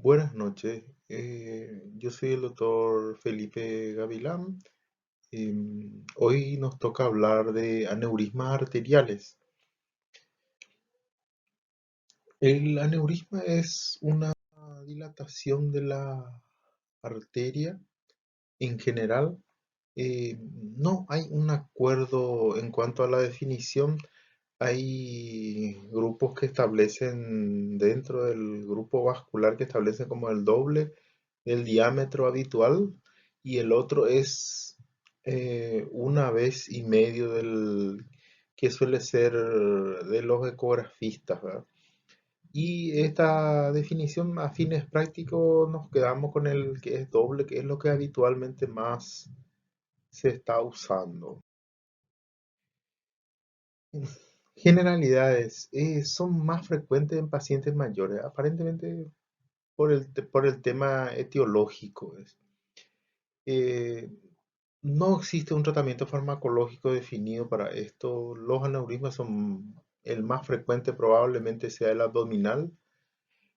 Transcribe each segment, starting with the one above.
Buenas noches, yo soy el doctor Felipe Gavilán. Hoy nos toca hablar de aneurismas arteriales. El aneurisma es una dilatación de la arteria en general. No hay un acuerdo en cuanto a la definición. Hay grupos que establecen dentro del grupo vascular que establecen como el doble del diámetro habitual y el otro es una vez y medio del que suele ser de los ecografistas, ¿verdad? Y esta definición a fines prácticos nos quedamos con el que es doble, que es lo que habitualmente más se está usando. Generalidades, son más frecuentes en pacientes mayores, aparentemente por el tema etiológico. Eh, no existe un tratamiento farmacológico definido para esto. Los aneurismas son el más frecuente, probablemente sea el abdominal,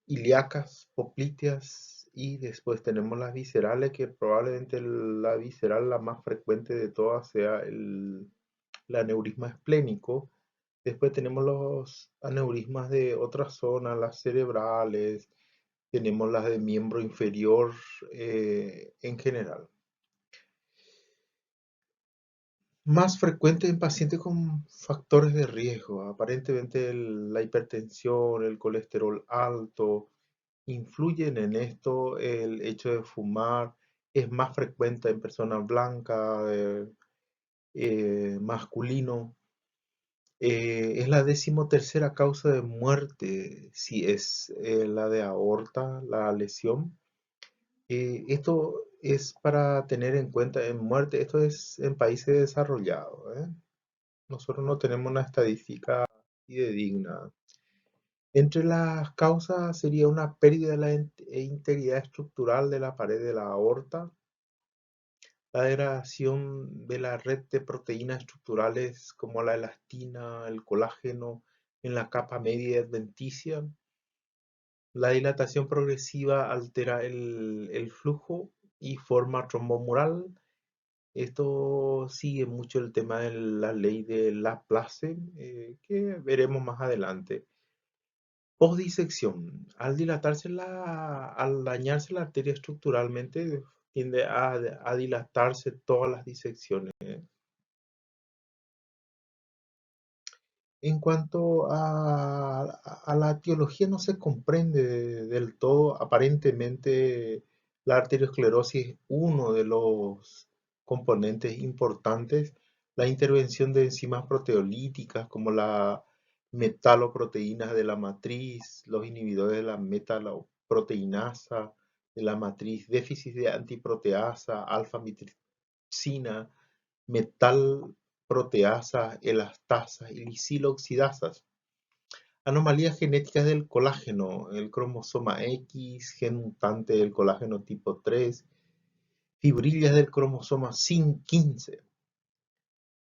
ilíacas, popliteas y después tenemos las viscerales, que probablemente la visceral, la más frecuente de todas, sea el aneurisma esplénico. Después tenemos los aneurismas de otras zonas, las cerebrales, tenemos las de miembro inferior en general. Más frecuente en pacientes con factores de riesgo. Aparentemente la hipertensión, el colesterol alto influyen en esto. El hecho de fumar es más frecuente en personas blancas, masculino. Es la decimotercera causa de muerte, si es la de aorta, la lesión. Esto es para tener en cuenta en muerte, esto es en países desarrollados, ¿eh? Nosotros no tenemos una estadística fidedigna. Entre las causas sería una pérdida de la integridad estructural de la pared de la aorta, la degradación de la red de proteínas estructurales como la elastina, el colágeno en la capa media adventicia. La dilatación progresiva altera el flujo y forma trombomural. Esto sigue mucho el tema de la ley de Laplace, que veremos más adelante. Postdisección. Al dañarse la arteria estructuralmente, tiende a dilatarse todas las disecciones. En cuanto a la etiología, no se comprende del todo. Aparentemente, la arteriosclerosis es uno de los componentes importantes. La intervención de enzimas proteolíticas como la metaloproteínas de la matriz, los inhibidores de la metaloproteinasa de la matriz, déficit de antiproteasa, alfa-mitripsina, metal proteasas, elastasas y lisiloxidasas. Anomalías genéticas del colágeno, el cromosoma X, gen mutante del colágeno tipo 3, fibrillas del cromosoma 15,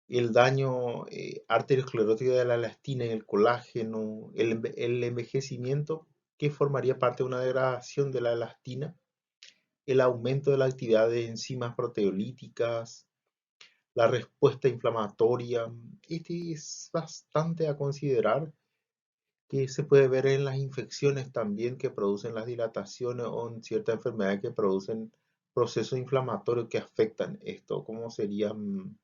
el daño arteriosclerótico de la elastina y el colágeno, el envejecimiento que formaría parte de una degradación de la elastina, el aumento de la actividad de enzimas proteolíticas, la respuesta inflamatoria. Este es bastante a considerar, que se puede ver en las infecciones también que producen las dilataciones o en ciertas enfermedades que producen procesos inflamatorios que afectan esto, como serían,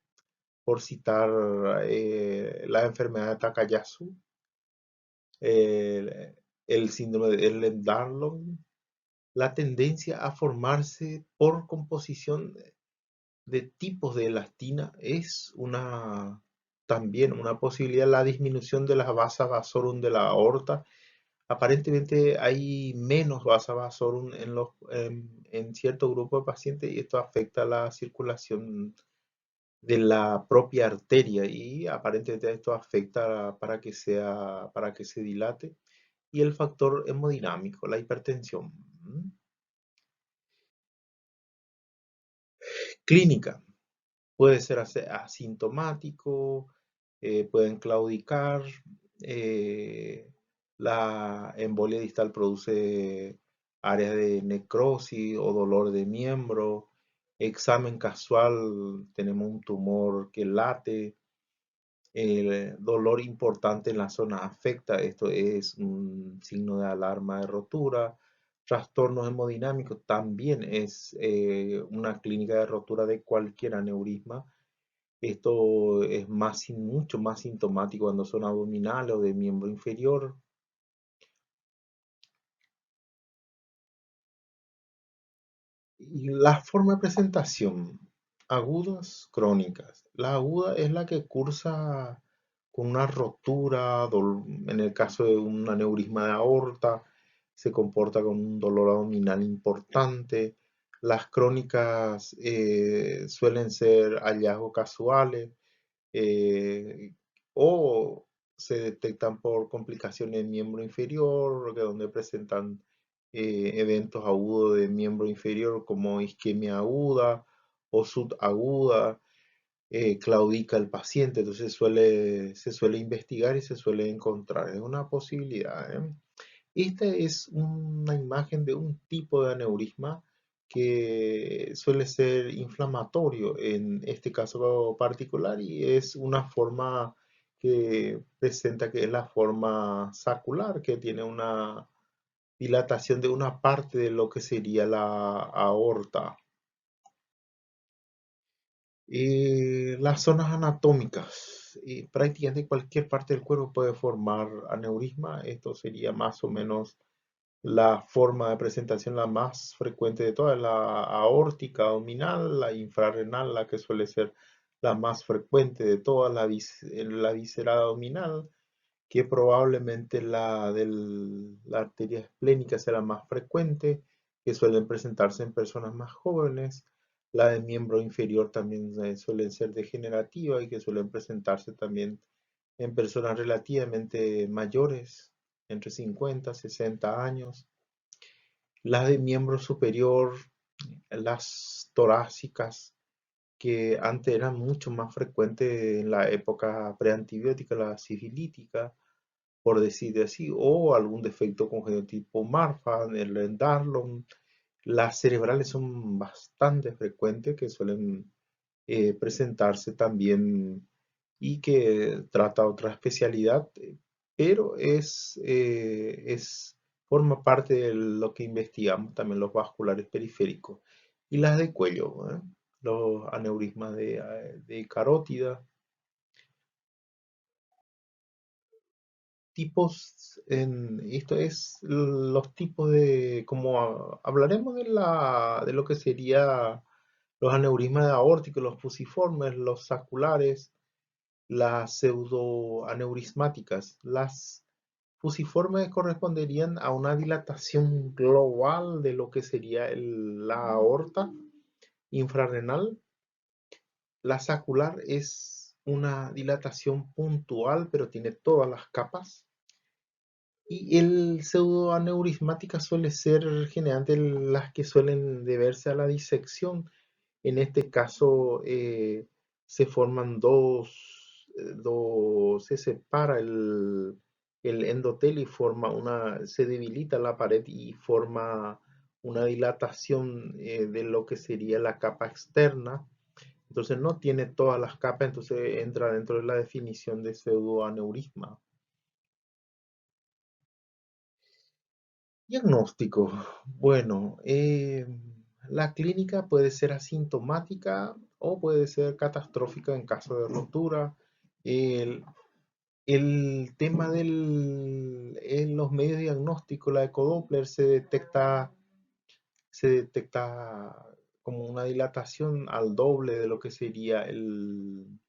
por citar, la enfermedad de Takayasu, el, el síndrome de Ehlers-Danlos, la tendencia a formarse por composición de tipos de elastina es también una posibilidad. La disminución de las vasa vasorum de la aorta. Aparentemente hay menos vasa vasorum en cierto grupo de pacientes y esto afecta la circulación de la propia arteria y aparentemente esto afecta para que se dilate. Y el factor hemodinámico, la hipertensión. Clínica. Puede ser asintomático, pueden claudicar, eh, la embolia distal produce áreas de necrosis o dolor de miembro. Examen casual, tenemos un tumor que late, dolor importante en la zona afecta, esto es un signo de alarma de rotura. Trastornos hemodinámicos también es una clínica de rotura de cualquier aneurisma. Esto es mucho más sintomático cuando son abdominales o de miembro inferior. Y la forma de presentación, agudas, crónicas. La aguda es la que cursa con una rotura, en el caso de un aneurisma de aorta, se comporta con un dolor abdominal importante. Las crónicas suelen ser hallazgos casuales, eh, o se detectan por complicaciones en miembro inferior, que donde presentan eventos agudos de miembro inferior como isquemia aguda o subaguda, claudica el paciente, entonces se suele investigar y se suele encontrar, es una posibilidad, ¿eh? Esta es una imagen de un tipo de aneurisma que suele ser inflamatorio en este caso particular y es una forma que presenta que es la forma sacular, que tiene una dilatación de una parte de lo que sería la aorta. Las zonas anatómicas, prácticamente cualquier parte del cuerpo puede formar aneurisma. Esto sería más o menos la forma de presentación la más frecuente de todas, la aórtica abdominal, la infrarrenal, la que suele ser la más frecuente de todas, la visceral abdominal, que probablemente la arteria esplénica sea la más frecuente, que suelen presentarse en personas más jóvenes. La de miembro inferior también suelen ser degenerativa y que suelen presentarse también en personas relativamente mayores, entre 50 y 60 años. Las de miembro superior, las torácicas, que antes eran mucho más frecuentes en la época preantibiótica, la sifilítica, por decir así, o algún defecto congénito tipo Marfan, el Darlon. Las cerebrales son bastante frecuentes, que suelen presentarse también y que trata otra especialidad, pero forma parte de lo que investigamos también los vasculares periféricos y las de cuello, ¿eh? Los aneurismas de carótida, tipos, esto es los tipos de, como hablaremos de lo que sería los aneurismas aórticos, los fusiformes, los saculares, las pseudoaneurismáticas. Las fusiformes corresponderían a una dilatación global de lo que sería la aorta infrarrenal. La sacular es una dilatación puntual, pero tiene todas las capas. Y el pseudoaneurismática suele ser generalmente las que suelen deberse a la disección. En este caso se forman se separa el endotelio y se debilita la pared y forma una dilatación de lo que sería la capa externa. Entonces no tiene todas las capas, entonces entra dentro de la definición de pseudoaneurisma. Diagnóstico. Bueno, la clínica puede ser asintomática o puede ser catastrófica en caso de rotura. El, el tema en los medios diagnósticos, la ecodoppler se detecta como una dilatación al doble de lo que sería el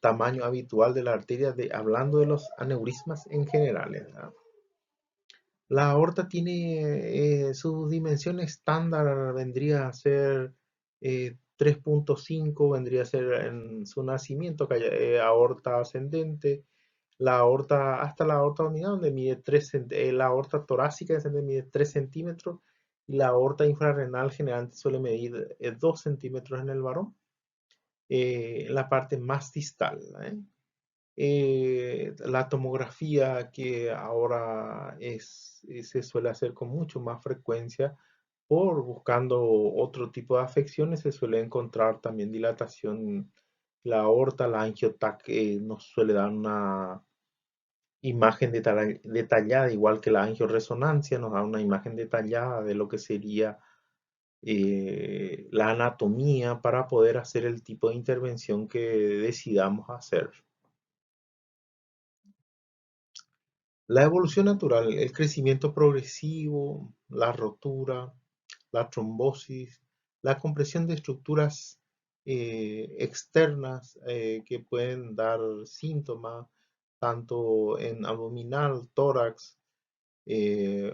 tamaño habitual de la arteria, hablando de los aneurismas en general, ¿verdad? La aorta tiene su dimensión estándar, vendría a ser 3.5, vendría a ser en su nacimiento, que aorta ascendente. Hasta la aorta abdominal, donde mide la aorta torácica donde mide 3 centímetros, y la aorta infrarrenal generalmente suele medir 2 centímetros en el varón, la parte más distal, ¿eh? La tomografía que ahora se suele hacer con mucho más frecuencia por buscando otro tipo de afecciones, se suele encontrar también dilatación la aorta, la angiotac nos suele dar una imagen detallada, igual que la angioresonancia, nos da una imagen detallada de lo que sería la anatomía para poder hacer el tipo de intervención que decidamos hacer. La evolución natural, el crecimiento progresivo, la rotura, la trombosis, la compresión de estructuras externas que pueden dar síntomas tanto en abdominal, tórax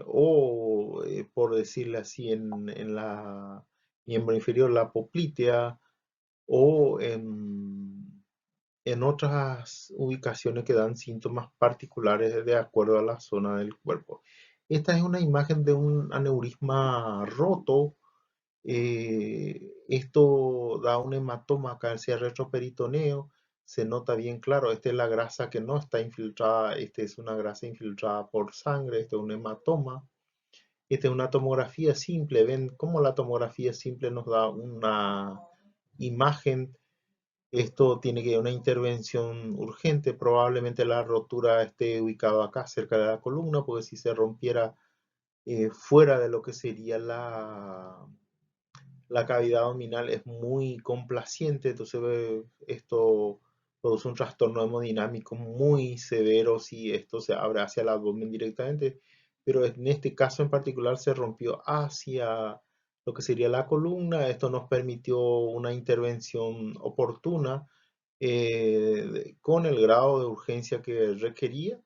o, por decirle así, en la miembro inferior, la poplitea o en otras ubicaciones que dan síntomas particulares de acuerdo a la zona del cuerpo. Esta es una imagen de un aneurisma roto. Esto da un hematoma acá hacia el retroperitoneo. Se nota bien claro, esta es la grasa que no está infiltrada, esta es una grasa infiltrada por sangre, este es un hematoma. Esta es una tomografía simple. Ven cómo la tomografía simple nos da una imagen. Esto tiene que ser una intervención urgente. Probablemente la rotura esté ubicada acá, cerca de la columna, porque si se rompiera fuera de lo que sería la cavidad abdominal es muy complaciente. Entonces esto produce un trastorno hemodinámico muy severo si esto se abre hacia el abdomen directamente. Pero en este caso en particular se rompió hacia lo que sería la columna. Esto nos permitió una intervención oportuna con el grado de urgencia que requería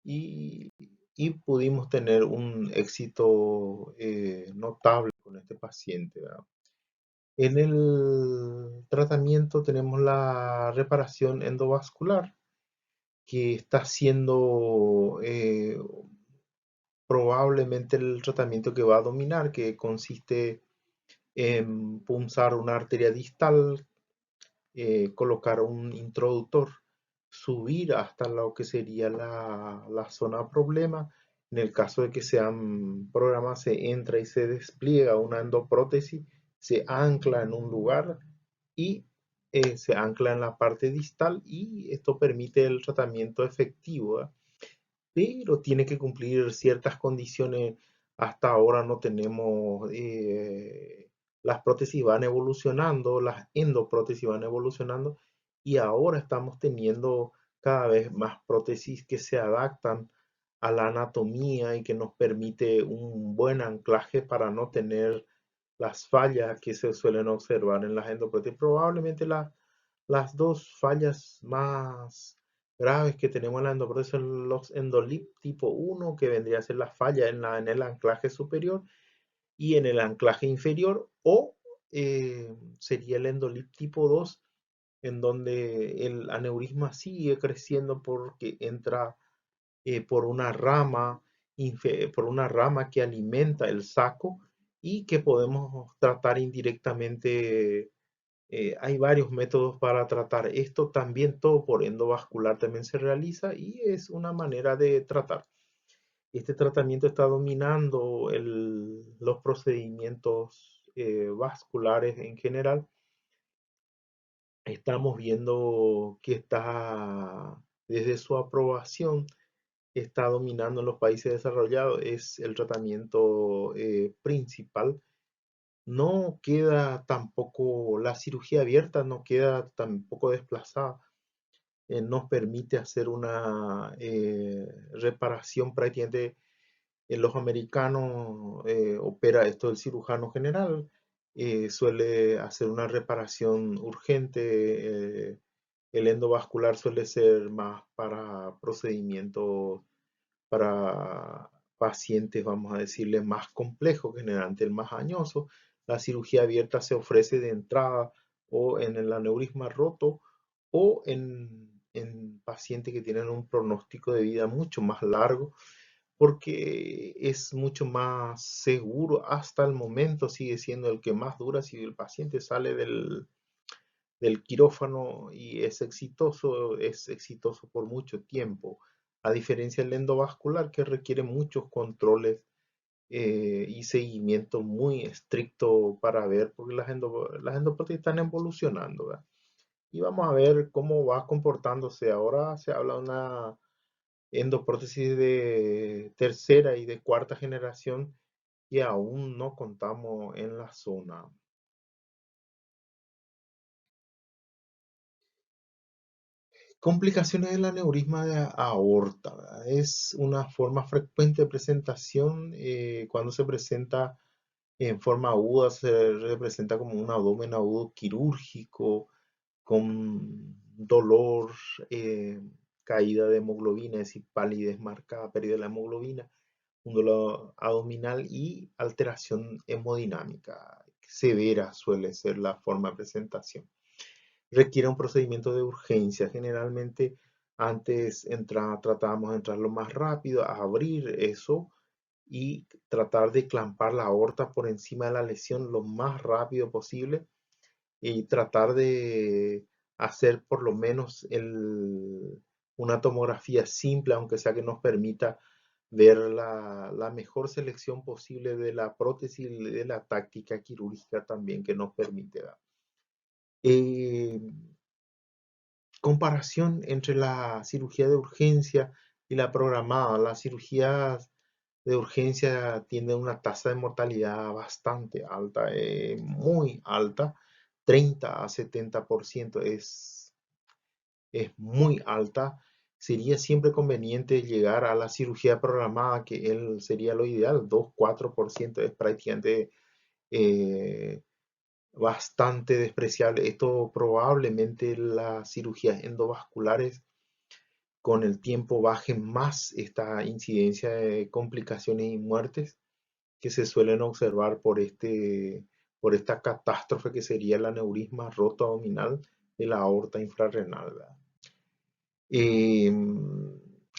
y, y pudimos tener un éxito notable con este paciente, ¿verdad? En el tratamiento tenemos la reparación endovascular que está siendo probablemente el tratamiento que va a dominar, que consiste en punzar una arteria distal, colocar un introductor, subir hasta lo que sería la zona problema. En el caso de que sean programas, se entra y se despliega una endoprótesis, se ancla en un lugar y se ancla en la parte distal y esto permite el tratamiento efectivo, ¿verdad? Pero tiene que cumplir ciertas condiciones. Hasta ahora no tenemos, las prótesis van evolucionando, las endoprótesis van evolucionando y ahora estamos teniendo cada vez más prótesis que se adaptan a la anatomía y que nos permite un buen anclaje para no tener las fallas que se suelen observar en las endoprótesis. Probablemente las dos fallas más graves que tenemos en la endoprotesis son los endolip tipo 1, que vendría a ser la falla en el anclaje superior y en el anclaje inferior, o sería el endolip tipo 2, en donde el aneurisma sigue creciendo porque entra por una rama que alimenta el saco y que podemos tratar indirectamente. Hay varios métodos para tratar esto, también todo por endovascular también se realiza y es una manera de tratar. Este tratamiento está dominando los procedimientos vasculares en general. Estamos viendo que está, desde su aprobación, está dominando en los países desarrollados, es el tratamiento principal. No queda tampoco, la cirugía abierta no queda tampoco desplazada. Nos permite hacer una reparación prácticamente. Los americanos opera esto el cirujano general, suele hacer una reparación urgente. El endovascular suele ser más para procedimientos para pacientes, vamos a decirle, más complejos, generalmente el más añoso. La cirugía abierta se ofrece de entrada o en el aneurisma roto o en pacientes que tienen un pronóstico de vida mucho más largo, porque es mucho más seguro. Hasta el momento sigue siendo el que más dura si el paciente sale del quirófano y es exitoso por mucho tiempo, a diferencia del endovascular que requiere muchos controles y seguimiento muy estricto para ver, porque las endoprótesis están evolucionando, ¿verdad? Y vamos a ver cómo va comportándose. Ahora se habla de una endoprótesis de tercera y de cuarta generación que aún no contamos en la zona. Complicaciones del aneurisma de aorta, ¿verdad? Es una forma frecuente de presentación. Cuando se presenta en forma aguda, se representa como un abdomen agudo quirúrgico, con dolor, caída de hemoglobina, es decir, palidez marcada, pérdida de la hemoglobina, un dolor abdominal y alteración hemodinámica severa suele ser la forma de presentación. Requiere un procedimiento de urgencia. Generalmente antes tratábamos de entrar lo más rápido, a abrir eso y tratar de clampar la aorta por encima de la lesión lo más rápido posible y tratar de hacer por lo menos una tomografía simple, aunque sea que nos permita ver la mejor selección posible de la prótesis y de la táctica quirúrgica también que nos permite. Eh, Comparación entre la cirugía de urgencia y la programada. Las cirugías de urgencia tienen una tasa de mortalidad bastante alta, muy alta, 30 a 70% es muy alta. Sería siempre conveniente llegar a la cirugía programada, que sería lo ideal, 2-4% es prácticamente eh, bastante despreciable. Esto probablemente las cirugías endovasculares con el tiempo bajen más esta incidencia de complicaciones y muertes que se suelen observar por esta catástrofe que sería el aneurisma roto abdominal de la aorta infrarrenal, ¿verdad? Eh,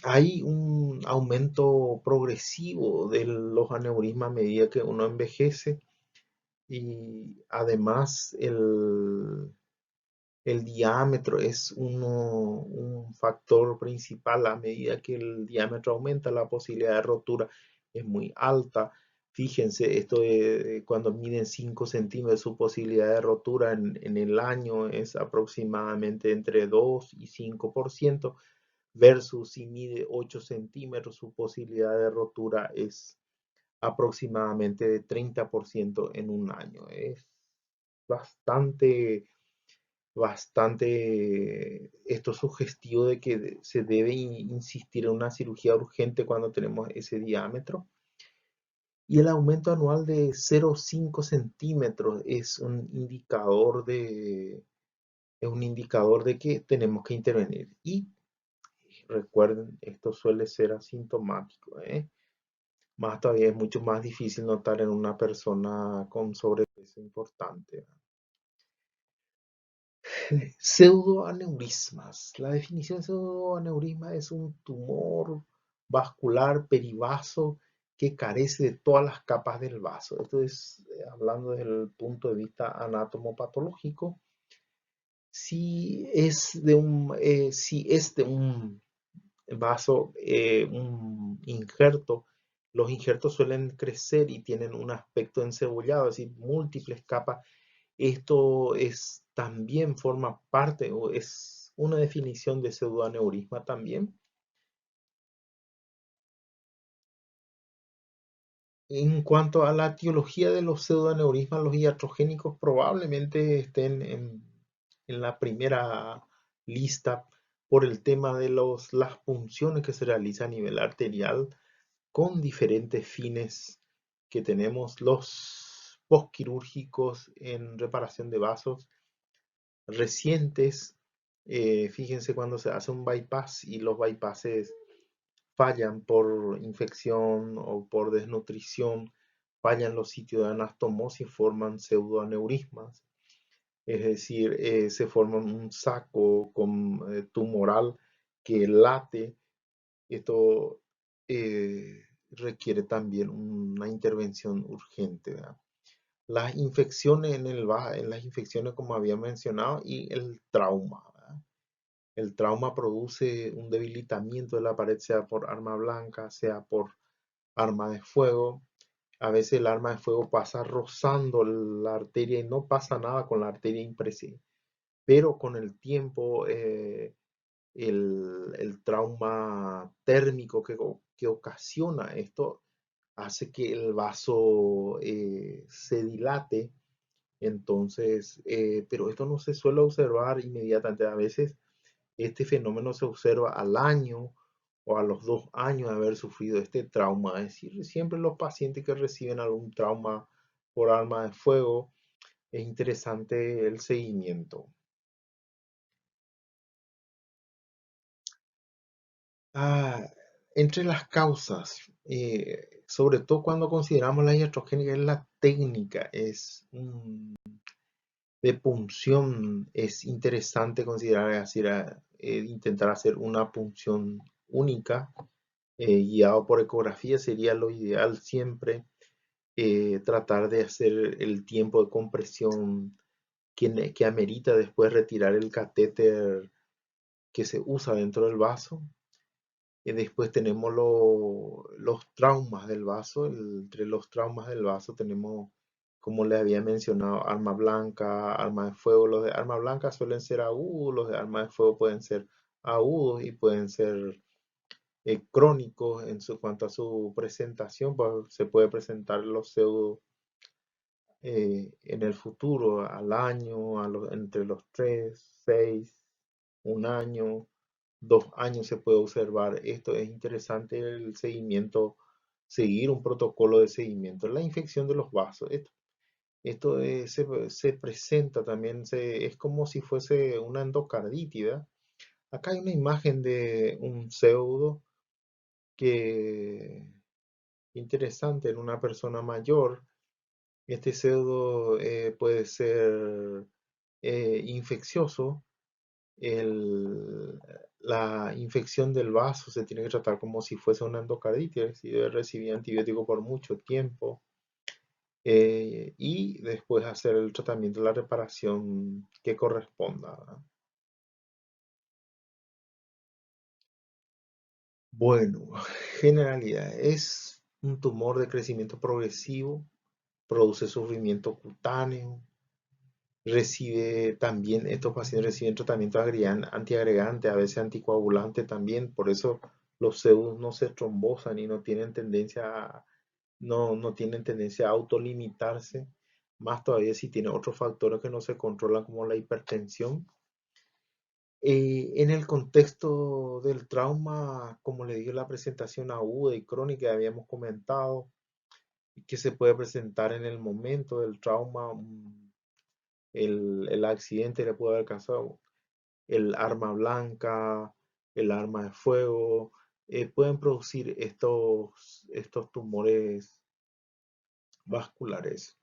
Hay un aumento progresivo de los aneurismas a medida que uno envejece y además el diámetro es un factor principal. A medida que el diámetro aumenta, la posibilidad de rotura es muy alta. Fíjense, esto de cuando miden 5 centímetros, su posibilidad de rotura en el año es aproximadamente entre 2 y 5%, versus si mide 8 centímetros, su posibilidad de rotura es aproximadamente de 30% en un año. Es bastante esto sugestivo de que se debe insistir en una cirugía urgente cuando tenemos ese diámetro. Y el aumento anual de 0,5 centímetros es un indicador de que tenemos que intervenir. Y recuerden, esto suele ser asintomático, ¿eh? Más todavía es mucho más difícil notar en una persona con sobrepeso importante. Pseudoaneurismas. La definición de pseudoaneurisma es un tumor vascular perivaso que carece de todas las capas del vaso. Esto es hablando desde el punto de vista anatomopatológico. Si es de un vaso, un injerto, los injertos suelen crecer y tienen un aspecto encebollado, es decir, múltiples capas. Esto también forma parte o es una definición de pseudoaneurisma también. En cuanto a la etiología de los pseudoaneurismas, los iatrogénicos probablemente estén en la primera lista por el tema de las punciones que se realizan a nivel arterial con diferentes fines que tenemos. Los postquirúrgicos en reparación de vasos recientes. Fíjense cuando se hace un bypass y los bypasses fallan por infección o por desnutrición, fallan los sitios de anastomosis y forman pseudoaneurismas. Es decir, se forma un saco tumoral que late. Esto requiere también una intervención urgente, ¿verdad? las infecciones en las infecciones como había mencionado y el trauma, ¿verdad? El trauma produce un debilitamiento de la pared, sea por arma blanca, sea por arma de fuego. A veces el arma de fuego pasa rozando la arteria y no pasa nada con la arteria impresa, pero con el tiempo el trauma térmico que ocasiona esto hace que el vaso se dilate. Entonces, pero esto no se suele observar inmediatamente. A veces este fenómeno se observa al año o a los 2 años de haber sufrido este trauma. Es decir, siempre los pacientes que reciben algún trauma por arma de fuego, es interesante el seguimiento. Ah, entre las causas, sobre todo cuando consideramos la iatrogénica, es la técnica, de punción. Es interesante considerar intentar hacer una punción única, guiado por ecografía sería lo ideal siempre. Tratar de hacer el tiempo de compresión que amerita después retirar el catéter que se usa dentro del vaso. Después tenemos los traumas del vaso. Entre los traumas del vaso tenemos, como les había mencionado, arma blanca, arma de fuego. Los de arma blanca suelen ser agudos, los de arma de fuego pueden ser agudos y pueden ser crónicos cuanto a su presentación. Pues, se puede presentar los pseudo en el futuro, al año, entre los 3, 6, un año, 2 años se puede observar. Esto es interesante el seguimiento, seguir un protocolo de seguimiento. La infección de los vasos. Se presenta también, es como si fuese una endocarditis, ¿verdad? Acá hay una imagen de un pseudo que interesante en una persona mayor. Este pseudo puede ser infeccioso. El- la infección del vaso se tiene que tratar como si fuese una endocarditis y debe recibir antibiótico por mucho tiempo, y después hacer el tratamiento de la reparación que corresponda, ¿verdad? Bueno, generalidad, es un tumor de crecimiento progresivo, produce sufrimiento cutáneo, estos pacientes reciben tratamiento antiagregante, a veces anticoagulante también. Por eso los pseudos no se trombosan y no tienen tendencia a autolimitarse, más todavía si tiene otros factores que no se controlan como la hipertensión. En el contexto del trauma, como le dije, la presentación aguda y crónica que habíamos comentado, que se puede presentar en el momento del trauma. El accidente le puede haber causado el arma blanca, el arma de fuego. Pueden producir estos tumores vasculares.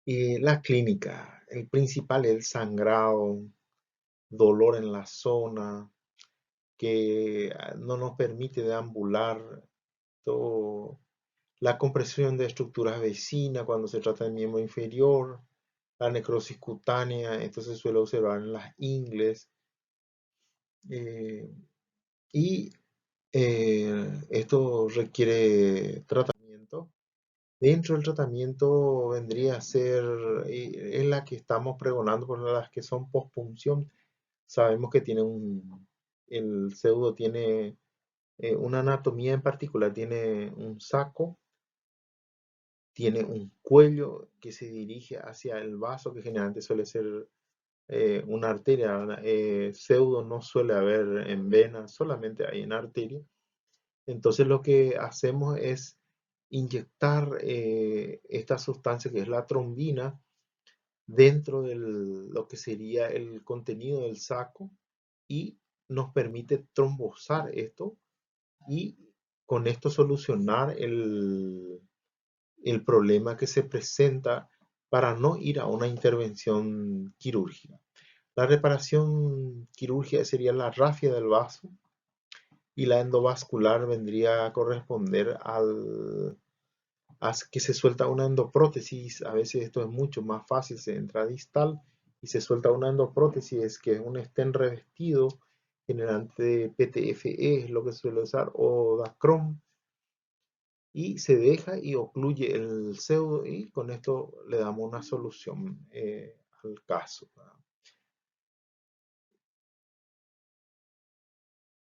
La clínica, el principal es el sangrado, dolor en la zona, que no nos permite deambular. Todo, la compresión de estructuras vecinas cuando se trata del miembro inferior, la necrosis cutánea, esto se suele observar en las ingles. eh, y Esto requiere tratamiento. Dentro del tratamiento vendría a ser, es la que estamos pregonando por las que son pospunción. Sabemos que el pseudo tiene una anatomía en particular, tiene un saco, tiene un cuello que se dirige hacia el vaso, que generalmente suele ser una arteria, ¿verdad? Pseudo no suele haber en vena, solamente hay en arteria. Entonces lo que hacemos es inyectar esta sustancia que es la trombina dentro de lo que sería el contenido del saco, y nos permite trombosar esto y con esto solucionar el problema que se presenta para no ir a una intervención quirúrgica. La reparación quirúrgica sería la rafia del vaso, y la endovascular vendría a corresponder que se suelta una endoprótesis. A veces esto es mucho más fácil, se entra distal y se suelta una endoprótesis, es que es un stent revestido, generante PTFE es lo que se suele usar, o Dacron, y se deja y ocluye el pseudo y con esto le damos una solución al caso, ¿verdad?